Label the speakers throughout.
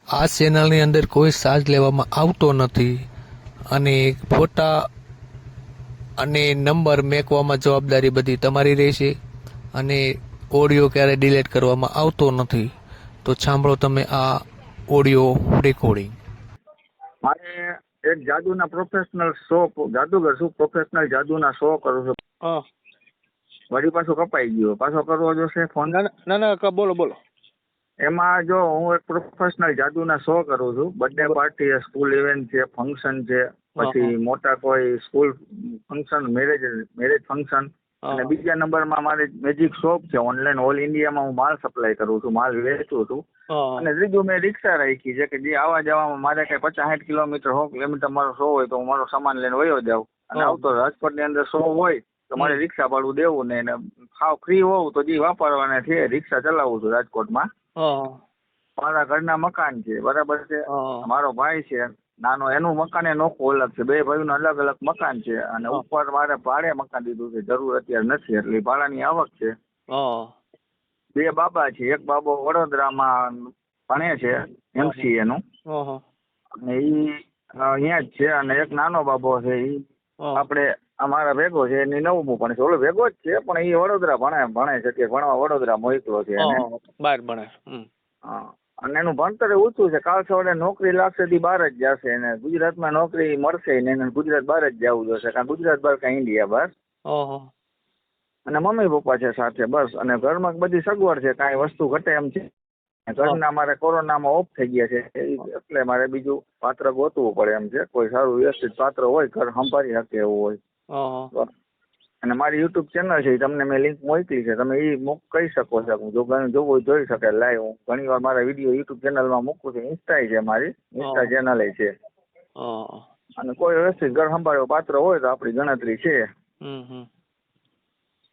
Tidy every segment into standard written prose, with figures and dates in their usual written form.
Speaker 1: આ ચેનલની અંદર કોઈ ચાર્જ લેવામાં આવતો નથી અને ફોટા અને નંબર મેકવામાં જવાબદારી બધી તમારી રહેશે અને ઓડિયો ક્યારે ડિલીટ કરવામાં આવતો નથી. તો સાંભળો તમે આ ઓડિયો રેકોર્ડિંગ.
Speaker 2: મારે એક જાદુના પ્રોફેશનલ શો, જાદુગર છું, પ્રોફેશનલ જાદુના શો કરું છું.
Speaker 3: હા.
Speaker 2: વળી પાછો કપાઈ ગયો, પાછો કરવો જોશે ફોન.
Speaker 3: ના બોલો બોલો.
Speaker 2: એમાં જો હું એક પ્રોફેશનલ જાદુના શો કરું છું. બર્થડે પાર્ટી, સ્કૂલ ઇવેન્ટ છે, ફંક્શન છે, પછી મોટા કોઈ સ્કૂલ ફંક્શન, મેરેજ ફંક્શન. અને બીજા નંબરમાં મારી મેજિક શોપ છે ઓનલાઈન, ઓલ ઇન્ડિયામાં હું માલ સપ્લાય કરું છું, માલ વેચું છું. અને ત્રીજું મેં રિક્ષા રાખી છે કે જે આવવા જવામાં મારે કઈ 50-60 કિલોમીટર 100 કિલોમીટર મારો શો હોય તો હું મારો સામાન લઈને વયો જાઉં. અને આવતો રાજકોટની અંદર શો હોય તો મારે રિક્ષા ભાડું દેવું ને ખાવ ફ્રી હોવું તો જે વાપરવાના છે રિક્ષા ચલાવું છું રાજકોટમાં. મારા ઘરના મકાન છે, બરાબર છે. મારો ભાઈ છે નાનો, એનું મકાન એ નોખું અલગ છે. બે ભાઈનું અલગ અલગ મકાન છે અને ઉપર મારે ભાડે મકાન દીધું છે, જરૂર અત્યારે નથી એટલે ભાડાની આવક છે. બે બાબા છે, એક બાબો વડોદરામાં ભણે છે, MCA નું, અને ઈ અહીંયા જ છે. અને એક નાનો બાબો છે, ઈ આપણે અમારા ભેગો છે, એની 9મું ભણે છે. ઓલો ભેગો જ છે પણ ઈ વડોદરા ભણે છે, કે ભણવા વડોદરા મોકલો છે એને,
Speaker 3: બહાર ભણે.
Speaker 2: અને એનું ભણતર ઊંચું છે. કાલ સવારે નોકરી લાગશે તી બહાર જ જશે, એને ગુજરાતમાં નોકરી મળશે ને એને ગુજરાત બહાર જ જવું જોશે, કાં ગુજરાત બહાર કાં ઇન્ડિયા બહાર. અને મમ્મી પપ્પા છે સાથે, બસ. અને ઘરમાં બધી સગવડ છે, કાંઈ વસ્તુ ઘટે એમ છે. ઘરના મારે કોરોનામાં ઓફ થઈ ગયા છે એટલે મારે બીજું પાત્ર ગોતવું પડે એમ છે. કોઈ સારું વ્યવસ્થિત પાત્ર હોય, ઘર સંભાળી શકે એવું હોય. અને મારી યુટ્યુબ ચેનલ છે, તમને મેં લિંક મોકલી છે, તમે એ કહી શકો છો. જો જોવું જોઈ શકે લાઈવ. હું ઘણી વાર મારા વિડીયો યુટ્યુબ ચેનલમાં મૂકું છું. ઇન્સ્ટા છે, મારી ઇન્સ્ટા ચેનલ છે. અને કોઈ વ્યવસ્થિત ઘર સંભાળ્યો પાત્ર હોય તો આપણી ગણતરી છે.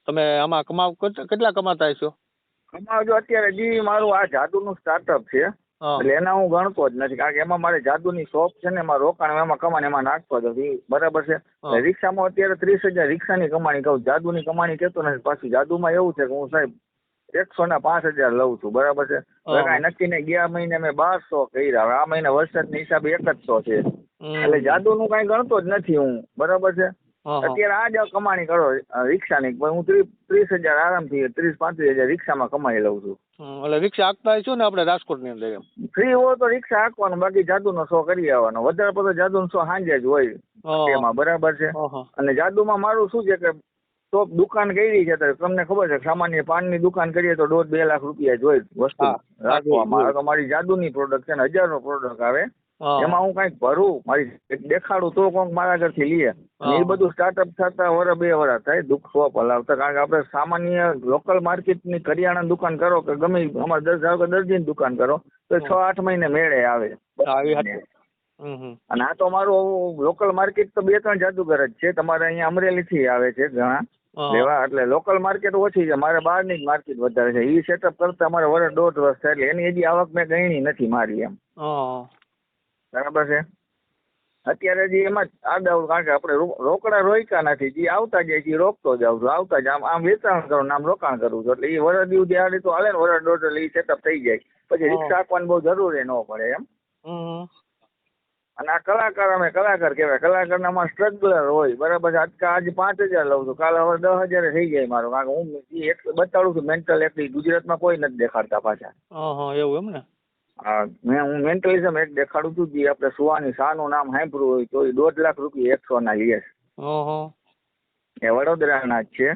Speaker 3: તમે આમાં કેટલા કમાતા છો?
Speaker 2: કમાવજો અત્યારે જે મારું આ જાદુનું સ્ટાર્ટઅપ છે એટલે એના હું ગણતો જ નથી, કારણ કે એમાં મારે જાદુની શોપ છે ને, એમાં રોકાણ એમાં કમાણી એમાં નાખતો જ નથી, બરાબર છે. રિક્ષામાં અત્યારે 30,000 રિક્ષાની કમાણી કહું, જાદુની કમાણી કહેતો નથી. પાછું જાદુમાં એવું છે કે હું સાહેબ 105,000 લઉં છું, બરાબર છે. કાંઈ નક્કી નહીં, ગયા મહિને મેં 1200 કર્યા, આ મહિને વરસાદના હિસાબે 2100 છે. એટલે જાદુનું કાંઈ ગણતો જ નથી હું, બરાબર છે. અત્યારે આ જ કમાણી કરો રિક્ષાની, હું 30,000 આરામથી 30-35,000 રિક્ષામાં કમાઈ લઉં છું.
Speaker 3: એટલે રિક્ષા હાંકતા છું ને આપણે રાજકોટની અંદર?
Speaker 2: ફ્રી હોય તો રિક્ષા હાંકવાનું, બાકી જાદુનો શો કરી આવવાનો. વધારે પડતો જાદુનો શો સાંજે જ હોય એમાં, બરાબર છે. અને જાદુમાં મારું શું છે કે તો દુકાન કરી છે, તો તમને ખબર છે સામાન્ય પાનની દુકાન કરીએ તો 1.5-2 લાખ રૂપિયા જોઈ વસ્તુ રાખવામાં. તો મારી જાદુની પ્રોડક્ટ છે ને, 1000નો પ્રોડક્ટ આવે, એમાં હું કઈક ભરું, મારી દેખાડું તો કોઈક મારા ઘરથી લઈએ. એ બધું સ્ટાર્ટઅપ થતા 1-2 વર્ષ થાય, દુઃખ શોપ હલાવતા. કારણ કે આપણે સામાન્ય લોકલ માર્કેટની કરિયાણા દુકાન કરો કે ગમે અમારે દરજીની દુકાન કરો તો 6-8 મહિને મેળે આવે. અને આ તો મારું લોકલ માર્કેટ તો 2-3 જાદુગર જ છે. તમારે અહીંયા અમરેલી થી આવે છે ઘણા લેવા, એટલે લોકલ માર્કેટ ઓછી છે. મારે બહારની જ માર્કેટ વધારે છે. એ સેટઅપ કરતા અમારે 1-1.5 વર્ષ થાય, એટલે એની હજી આવક મેં ગણી નથી મારી એમ, બરાબર છે. અત્યારે જે એમાં આડાઉ, કારણ કે આપણે રોકડા રોક્યા નથી, જે આવતા જાય છે રોકતો જાઉં છું, આવતા જ આમ વેચાણ કરું ને આમ રોકાણ કરું છું. એટલે એ વરસ દિવસ દિહાડી તો હાલે ને, 1-1.5 એટલે એ સેટઅપ થઈ જાય. પછી રિક્ષા આપવાની બહુ જરૂરી ન પડે એમ. અને આ કલાકાર, અમે કલાકાર કહેવાય. કલાકારનામાં સ્ટ્રગલર હોય, બરાબર છે. આજે 5,000 લઉં છું, કાલે હવે 10,000 થઈ જાય મારું, કારણ કે હું એક બતાડું છું મેન્ટલ એક્ટિવ. ગુજરાતમાં કોઈ નથી દેખાડતા પાછા.
Speaker 3: એવું એમ ને? હા,
Speaker 2: હું મેન્ટલિઝમ એક દેખાડું છું. જે આપણે સુવાની શાનું નામ સાંભળ્યું હોય તો એ 1.5 લાખ રૂપિયા 100 ના લે છે, એ વડોદરાના જ છે.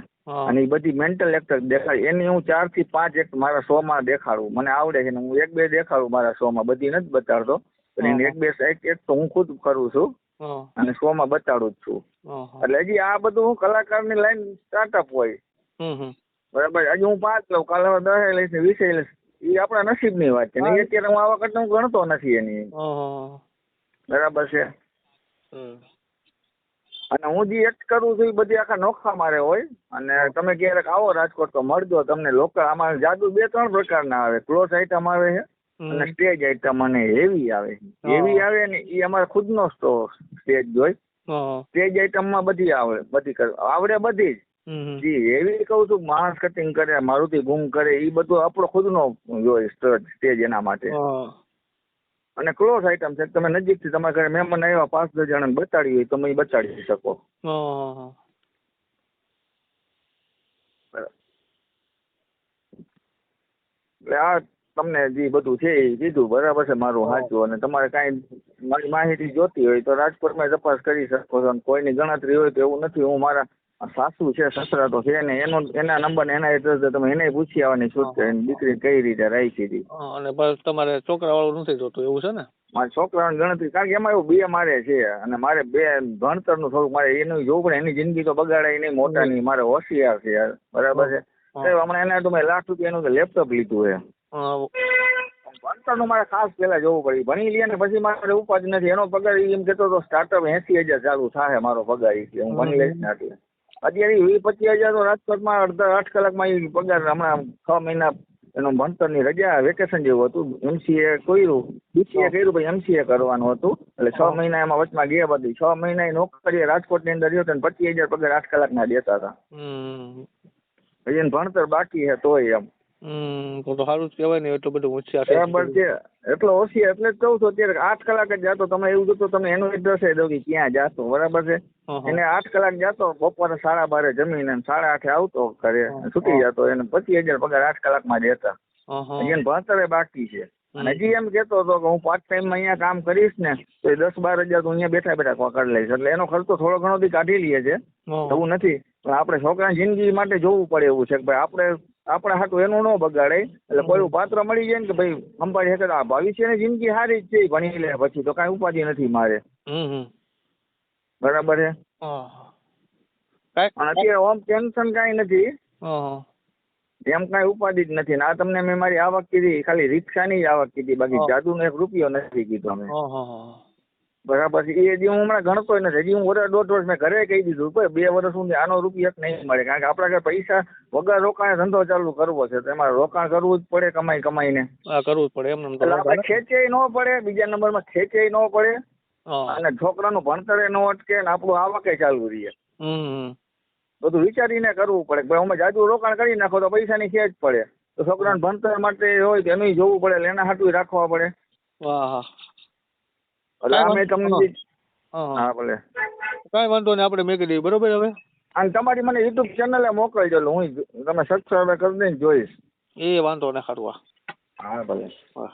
Speaker 2: અને એ બધી મેન્ટલ એક્ટર દેખાડ, એની હું 4 થી 5 એક્ટ મારા શો માં દેખાડું. મને આવડે છે ને, હું 1-2 દેખાડું મારા શો માં, બધી નથી બતાડતો. પણ 1-2 એક્ટ તો હું ખુદ કરું છું અને શો માં બતાડું જ છું. એટલે હજી આ બધું હું કલાકારની લાઈન સ્ટાર્ટઅપ હોય, બરાબર. હજી હું 5 લઉં, કાલે હવે 10 લઈશ ને 20 લઈશ, એ આપણા નસીબની વાત છે. અત્યારે હું આ વખત હું ગણતો નથી એની, બરાબર છે. અને હું જે એક્ટ કરું છું એ બધી આખા નોખા મારે હોય. અને તમે ક્યારેક આવો રાજકોટ તો મળજો તમને. લોકલ આમાં જાદુ 2-3 પ્રકારના આવે. ક્લોઝ આઈટમ આવે છે અને સ્ટેજ આઈટમ અને હેવી આવે. હેવી આવે ને એ અમારે ખુદનો સ્ટેજ હોય. સ્ટેજ આઈટમમાં બધી આવે, બધી આવડે બધી જ. જી એવી કહું છું, માણસ કટિંગ કરે, મારુતિ ઘૂમ કરે, એ બધું આપણો ખુદનો હોય સ્ટેજ એના માટે. અને ક્લોઝ આઈટમ છે. તમે નજીકથી તમારા ઘરે મહેમાન આવ્યા 5-10 જણાને બતાડી હોય તો તમે ઈ બતાડી શકો.
Speaker 3: હા.
Speaker 2: એટલે આ તમને જે બધું છે એ કીધું બરાબર છે મારું સાચું. અને તમારે કાંઈ મારી માહિતી જોતી હોય તો રાજકોટમાં તપાસ કરી શકો છો. અને કોઈની ગણતરી હોય તો એવું નથી, હું મારા સાસુ છે સસરા તો છે ને એના નંબર ને એના એડ્રેસ તમે એને પૂછી આવવાની છૂટ છે દીકરી કઈ રીતે રાખી હતી.
Speaker 3: અને બસ તમારે છોકરા વાળું નથી જોતું એવું છે ને?
Speaker 2: મારા છોકરાની ગણતરી, કારણ કે એમાં એવું બે મારે છે અને મારે બે ભણતરનું થોડુંક મારે એનું જોવું પડે. એની જિંદગી તો બગાડાય નહીં, મોટાની મારે હોશિયાર છે યાર, બરાબર છે. હમણાં એના તો મેં ₹1,00,000 નું લેપટોપ લીધું છે. ભણતરનું મારે ખાસ પેલા જોવું પડે. ભણી લે ને પછી મારે ઉપાધિ નથી. એનો પગાર એમ કહેતો તો સ્ટાર્ટઅપ 80,000 ચાલુ થાય મારો પગાર. હું ભણી લઈશ ને એટલે અત્યારે 20-25,000 તો રાજકોટમાં 8 કલાકમાં એ પગાર. હમણાં 6 મહિના એનું ભણતરની રજા વેકેશન જેવું હતું. MCA કર્યું, BCA કર્યું, પછી MCA કરવાનું હતું. એટલે 6 મહિના એમાં વચમાં ગયા બધી. 6 મહિના નોકરી રાજકોટની અંદર રહ્યો તો 25,000 પગાર 8 કલાકના દેતા હતા. હજી એને ભણતર બાકી છે તોય એમ.
Speaker 3: તો સારું જ કહેવાય ને, એટલું બધું હોશિયાર
Speaker 2: બરાબર છે. એટલો હોશિયાર એટલે જ કહું છું. અત્યારે 8 કલાક જ જાતો. તમે એવું જોતો તમે એનું એડ્રેસ દો કે ક્યાં જાતો, બરાબર છે. એને 8 કલાક જાતો, બપોરે 12:30 જમીને 8:30 આવતો ઘરે, છૂટી જતો. એને 25,000 પગાર 8 કલાકમાં દેતા. એને ભણતરે બાકી છે. અને હજી એમ કેતો હતો કે હું પાર્ટ ટાઈમ અહીંયા કામ કરીશ ને તો 10-12 હજાર તો અહીંયા બેઠા બેઠા કરી લઈશ. એટલે એનો ખર્ચો થોડો ઘણો બી કાઢી લઈએ છે, એવું નથી. પણ આપણે છોકરાની જિંદગી માટે જોવું પડે એવું છે કે ભાઈ આપણે હાટું એનું ન બગાડે. એટલે કોઈ પાત્ર મળી જાય ને કે ભાઈ સંભાળી શકે, આ ભવિષ્યની જિંદગી સારી જ છે, ભણી લે પછી તો કાંઈ ઉપાધિ નથી મારે, બરાબર છે. અને અત્યારે ઓમ ટેન્શન કાંઈ નથી, એમ કાંઈ ઉપાધિ જ નથી. આ તમને મેં મારી આવક કીધી, ખાલી રિક્ષાની જ આવક કીધી, બાકી જાદુનો 1 રૂપિયો નથી કીધો અમે, બરાબર છે. એ હજી હું હમણાં ગણતો નથી. હજી હું 1.5 વર્ષ મેં ઘરે કહી દીધું, કોઈ 2 વર્ષ સુધી આનો રૂપિયો નહીં મળે. કારણ કે આપણા ઘરે પૈસા વગર રોકાણે ધંધો ચાલુ કરવો છે તો એમાં રોકાણ કરવું જ પડે, કમાઈને
Speaker 3: કરવું જ પડે. એમ
Speaker 2: એટલે આપણે ખેંચાઈ ન પડે, બીજા નંબરમાં ખેંચાઈ ન પડે, અને છોકરાનું ભણતરે ન અટકે ને આપણું આવકે ચાલુ રહીએ. બધું વિચારીને કરવું પડે. ભાઈ અમે જાજુ રોકાણ કરી નાખો તો પૈસાની ખેંચ પડે, તો છોકરાને ભણતર માટે હોય તો એનું જોવું પડે, એના હાટું રાખવા પડે. એટલે અમે તમને હા ભલે
Speaker 3: કાંઈ વાંધો નહીં, આપણે મેં કીધું બરોબર. હવે
Speaker 2: અને તમારી મને યુટ્યુબ ચેનલે મોકલજો, હું તમે સબસ્ક્રાઈબ કરી દઈને જોઈશ.
Speaker 3: એ વાંધો ને, સારું.
Speaker 2: હા ભલે.
Speaker 3: હા.